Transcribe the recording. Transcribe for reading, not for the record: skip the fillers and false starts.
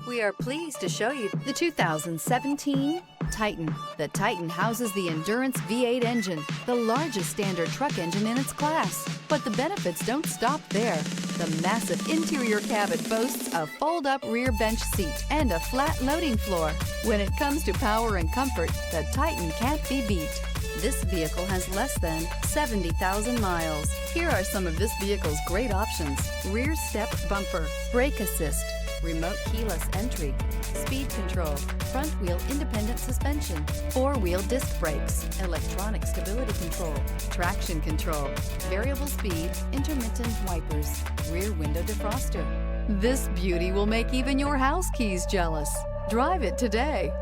We are pleased to show you the 2017 Titan. The Titan houses the Endurance V8 engine, the largest standard truck engine in its class. But the benefits don't stop there. The massive interior cabin boasts a fold-up rear bench seat and a flat loading floor. When it comes to power and comfort, the Titan can't be beat. This vehicle has less than 70,000 miles. Here are some of this vehicle's great options: rear step bumper, brake assist, remote keyless entry, speed control, front wheel independent suspension, four-wheel disc brakes, electronic stability control, traction control, variable speed, intermittent wipers, rear window defroster. This beauty will make even your house keys jealous. Drive it today.